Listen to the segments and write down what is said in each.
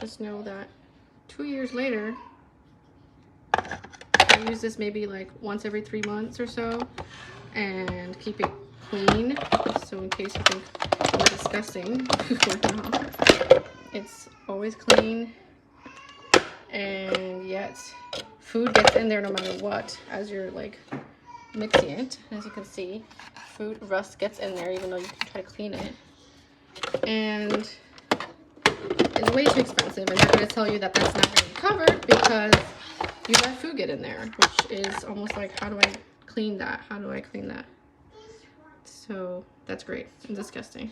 just know that 2 years later, I use this maybe like once every 3 months or so and keep it clean. So in case you think we're disgusting, it's always clean, and yet food gets in there no matter what as you're like mixing it. As you can see, food rust gets in there even though you can try to clean it. And it's way too expensive, and they're going to tell you that that's not going to be covered because you let food get in there, which is almost like, how do I clean that? How do I clean that? So that's great and disgusting.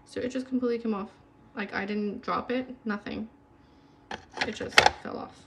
So it just completely came off. Like, I didn't drop it, nothing. It just fell off.